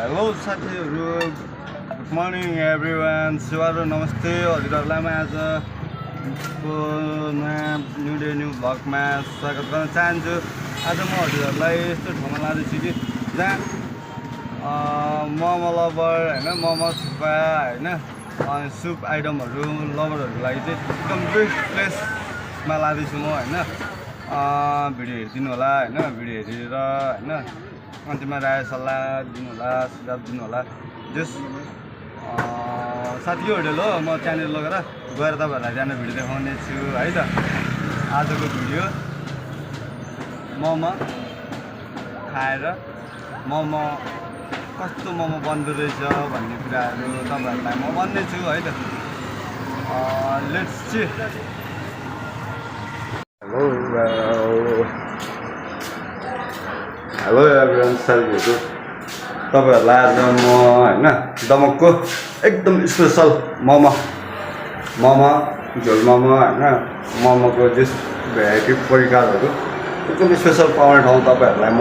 Hello साथीहरू, good morning everyone. शिवारो नमस्ते हजुरहरूलाई। म आजको नयाँ न्यू डे न्यू भ्लगमा स्वागत गर्न चाहन्छु। आज म हजुरहरूलाई यस्तो ठाउँमा लाँदैछु कि जहाँ मोमो लभर होइन, मोमो थुक्पा होइन, अनि सुप आइटमहरू लभरहरूको लागि चाहिँ एकदम बेस्ट प्लेसमा लाँदैछु म होइन। भिडियो हेरिदिनु होला होइन, भिडियो हेरेर होइन अन्तिममा राय सल्लाह दिनु होला, सुझाव दिनु होला। जस साथी होटल हो, म त्यहाँनिर लगेर तपाईँहरूलाई त्यहाँनिर भिडियो देखाउने छु है त। आजको भिडियो मोमो खाएर मोमो कस्तो मोमो बन्दो रहेछ भन्ने कुराहरू तपाईँहरूलाई म भन्नेछु है त। Let's see. हेलो एभ्रिवान, साथीहरू तपाईँहरूलाई आज म होइन दमकको एकदम स्पेसल मोमो झोल मोमो होइन, मोमोको जस भेराइटी परिकारहरू एकदम स्पेसल पाउने ठाउँ तपाईँहरूलाई म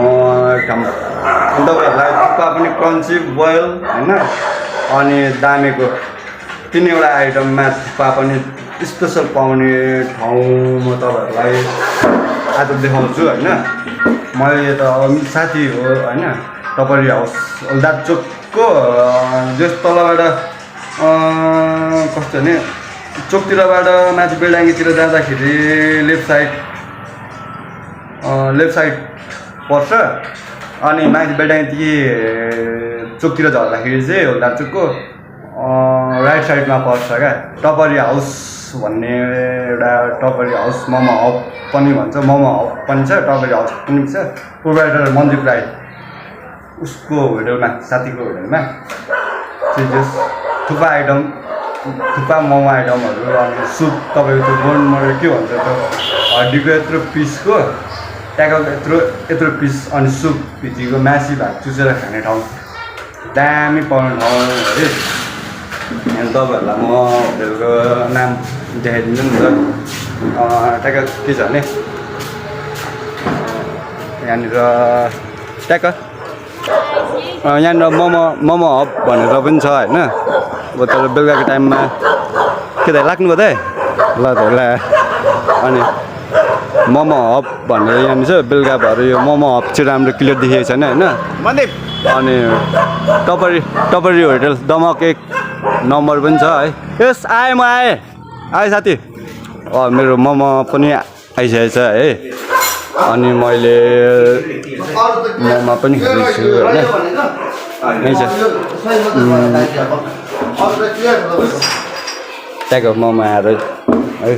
ठाउँ। अनि तपाईँहरूलाई थुक्पा पनि क्रन्ची बोइल होइन, अनि दामेको तिनवटा आइटममा थुक्पा पनि स्पेसल पाउने ठाउँ म तपाईँहरूलाई आज देखाउँछु होइन। मैले त साथी हो होइन, टपरी हाउस दाचोकको जस तलबाट कस्तो भने चोकतिरबाट माथि बेलडाङ्गीतिर जाँदाखेरि लेफ्ट साइड पर्छ। अनि माथि बेलडाङ्गी चोकतिर झर्दाखेरि चाहिँ हो दाचोकको राइट साइडमा पर्छ क्या। टपरी हाउस भन्ने एउटा टपरी हाउस मोमो हब पनि भन्छ, मोमो हब पनि छ, टपरी हाउस पनि छ। प्रोभाइडर मन्दिर राई उसको होटलमा, साथीको होटलमा चाहिँ जस थुक्पा मोमो आइटमहरू, अनि सुप तपाईँको त्यो बोन मरेर के भन्छ त्यो हड्डीको यत्रो पिसको ट्याकल यत्रो पिस, अनि सुप भित्रीको मासी भात चुसेर खाने ठाउँ दामी पाउने ठाउँ है। अनि तपाईँहरूलाई म होटेलको नाम देखाइदिन्छु नि त। ट्याकल के छ भने यहाँनिर ट्याक्क यहाँनिर मोमो हब भनेर पनि छ होइन। अब तर बेलुकाको टाइममा के त लाग्नुभयो त ल त ल। अनि मोमो हब भनेर यहाँनिर छ, बेलुका भएर यो मोमो हब चाहिँ राम्रो क्लियर देखेको छैन होइन। अनि टपरी होटल दमक 1 नम्बर पनि छ है। यस आएँ म आएँ साथी। मेरो मोमो पनि आइसकेको छ है। अनि मैले मोमो पनि खाँदैछु होइन। यहीँ छ ट्याको मोमो आएर है,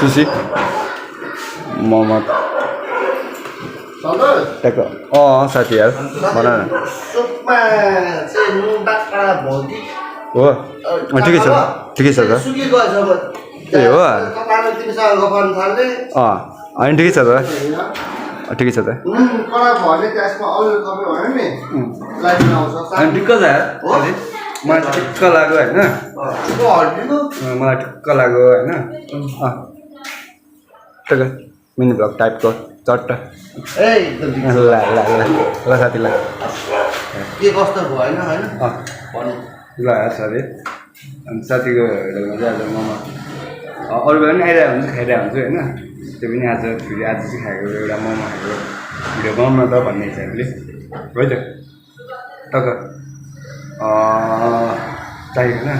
सुसी मोमो ट्याको साथीहरू भन न। हो ठिकै छ त ए हो होइन, ठिकै छ त ठिकै छ त अनि ठिक्क छ मलाई ठिक्क लाग्यो होइन, मलाई ठिक्क लाग्यो होइन। टक्क मिनी भ्लग टाइपको चट्ट ल साथी ल के कस्तो भएन होइन ल साथी। अनि साथीको होटलमा चाहिँ आज मोमो अरू बेला पनि आइरहेको हुन्छ, खाइरहेको हुन्छ होइन। त्यो पनि आज फेरि आज चाहिँ खाएको एउटा मोमो खाएको भिडियो बनाउन त भन्ने हिसाबले है त। टक्क चाहिएको होइन।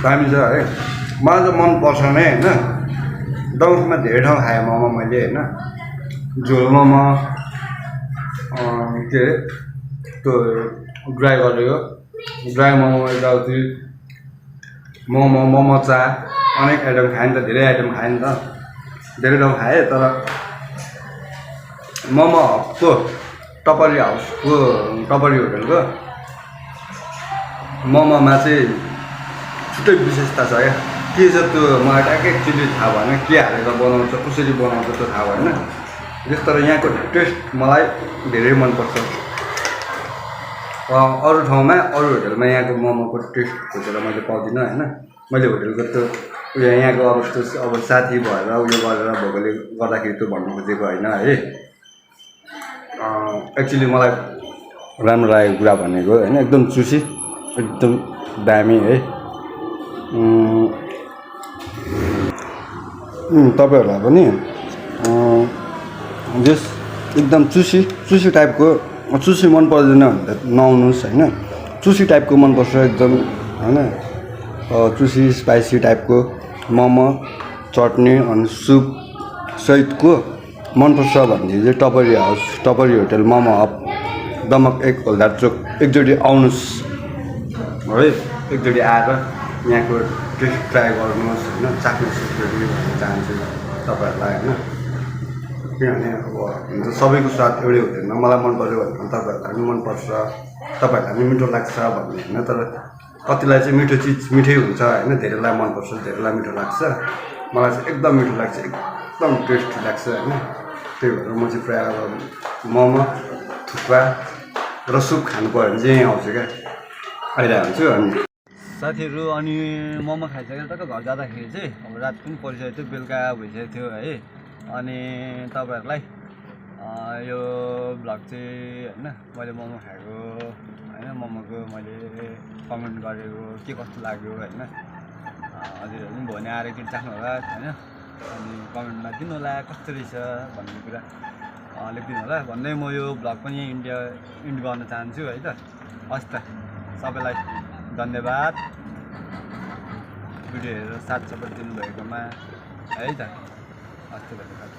दामी छ है, मलाई त मनपर्छ नै होइन। दमकमा धेरै ठाउँ खाएँ मोमो मैले होइन। झोल मोमो के अरे त्यो ड्राई गरेको ड्राई मोमो, यताउति मोमो चा अनेक आइटम खाएँ नि त, धेरै आइटम खाएँ नि त, धेरै ठाउँ खाएँ। तर मोमो हबको टपरी हाउसको टपरी होटलको मोमोमा चाहिँ छुट्टै विशेषता छ क्या। के छ त्यो मलाई ट्याक्कै एक्चुली थाहा भएन, के हालेर बनाउँछ, कसरी बनाउँछ त्यो थाहा भएन। तर यहाँको टेस्ट मलाई धेरै मनपर्छ। अरू ठाउँमा अरू होटलमा यहाँको मोमोको टेस्ट खोजेर मैले पाउँदिनँ होइन। मैले होटलको त्यो उयो यहाँको अब साथी भएर उयो गरेर भएकोले गर्दाखेरि त्यो भन्नु खोजेको होइन है। एक्चुली मलाई राम्रो लागेको कुरा भनेको होइन एकदम चुसी एकदम दामी है। तपाईँहरूलाई पनि जस एकदम चुसी टाइपको चुसी मन पर्दैन भने त नआउनुहोस् होइन। चुसी टाइपको मनपर्छ एकदम होइन। चुसी स्पाइसी टाइपको मोमो चटनी अनि सुप सहितको मनपर्छ भनेदेखि चाहिँ टपरी होटल मोमो हब दमक 1 हल्दार चोक एकचोटि आउनुहोस् है। एकचोटि आएर यहाँको टेस्ट ट्राई गर्नुहोस् होइन। चाख्नुहोस् भन्न चाहन्छु तपाईँहरूलाई होइन। किनभने अब हुन्छ सबैको स्वाद एउटै हुँदैन। मलाई मन पऱ्यो भने तपाईँहरूलाई पनि मनपर्छ, तपाईँहरूलाई पनि मिठो लाग्छ भन्ने होइन। तर कतिलाई चाहिँ मिठो चिज मिठै हुन्छ होइन। धेरैलाई मनपर्छ, धेरैलाई मिठो लाग्छ। मलाई चाहिँ एकदम मिठो लाग्छ, एकदम टेस्टी लाग्छ होइन। त्यही भएर म चाहिँ प्रायः अब मोमो थुक्पा र सुप खानु पऱ्यो भने चाहिँ यहीँ आउँछु क्या, आइरहेको हुन्छु। अनि साथीहरू अनि मोमो खाइसकेर टक्क घर जाँदाखेरि चाहिँ अब रात पनि परिसकेको थियो, बेलुका भइसकेको थियो है। अनि तपाईँहरूलाई यो भ्लग चाहिँ होइन मैले मोमो खाएको होइन, मोमोको मैले कमेन्ट गरेको के कस्तो लाग्यो होइन। हजुरहरू पनि भने आएर एकचोटि चाख्नु होला होइन। अनि कमेन्टमा दिनु होला कस्तो रहेछ भन्ने कुरा लेखिदिनु होला भन्दै म यो भ्लग पनि इन्ड गर्न चाहन्छु है त। हस् त, सबैलाई धन्यवाद भिडियो हेरेर साथ सपोर्ट दिनुभएकोमा है त। हस् त, धन्यवाद।